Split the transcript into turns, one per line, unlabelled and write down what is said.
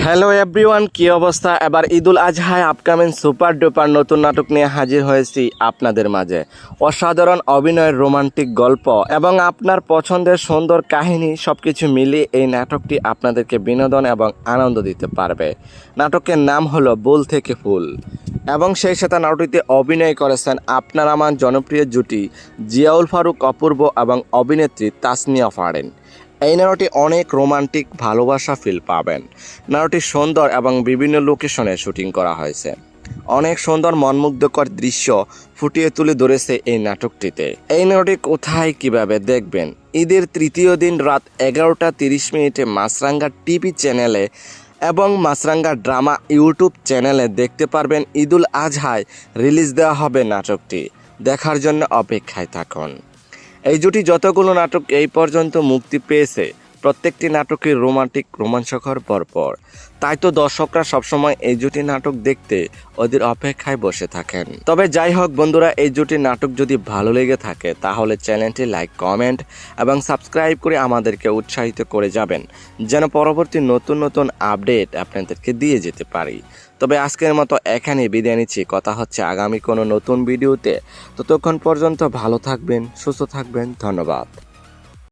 Hello everyone, কি অবস্থা? এবার ঈদুল আজহায় আপকামিং সুপার ডুপার নতুন নাটক নিয়ে হাজির হয়েছি আপনাদের মাঝে। অসাধারণ অভিনয়ের রোমান্টিক গল্প এবং আপনার পছন্দের সুন্দর কাহিনী সবকিছু মিলিয়ে এই নাটকটি আপনাদেরকে বিনোদন এবং আনন্দ দিতে পারবে। নাটকের নাম হলো ফুল থেকে ফুল এবং সেই সাথে নাটকটিতে অভিনয় করেছেন আপনার আমার জনপ্রিয় জুটি জিয়াউল ফারুক অপূর্ব এবং অভিনেত্রী তাসনিয়া ফারিন। এই নাটকটি অনেক রোমান্টিক ভালোবাসা ফিল পাবেন। নাটকটি সুন্দর এবং বিভিন্ন লোকেশনে শুটিং করা হয়েছে। অনেক সুন্দর মনমুগ্ধকর দৃশ্য ফুটিয়ে তুলে ধরেছে এই নাটকটিতে। এই নাটকটি কোথায় কিভাবে দেখবেন? ঈদের তৃতীয় দিন রাত 11:30 মাছরাঙ্গা টিভি চ্যানেলে এবং মাছরাঙ্গা ড্রামা ইউটিউব চ্যানেলে দেখতে পারবেন। ঈদুল আজহায় রিলিজ দেওয়া হবে নাটকটি। দেখার জন্য অপেক্ষায় থাকুন। এই জুটি যতগুলো নাটক এই পর্যন্ত মুক্তি পেয়েছে প্রত্যেকটি নাটকের রোমান্টিক রোমাঞ্চকর পরপর। তাই তো দর্শকরা সবসময় এই জুটি নাটক দেখতে ওদের অপেক্ষায় বসে থাকেন। তবে যাই হোক বন্ধুরা, এই জুটি নাটক যদি ভালো লেগে থাকে তাহলে চ্যানেলটি লাইক, কমেন্ট এবং সাবস্ক্রাইব করে আমাদেরকে উৎসাহিত করে যাবেন, যেন পরবর্তী নতুন নতুন আপডেট আপনাদেরকে দিয়ে যেতে পারি। তবে আজকের মতো এখানে বিদায় নিচ্ছি। কথা হচ্ছে আগামী কোনো নতুন ভিডিওতে। ততক্ষণ পর্যন্ত ভালো থাকবেন, সুস্থ থাকবেন। ধন্যবাদ।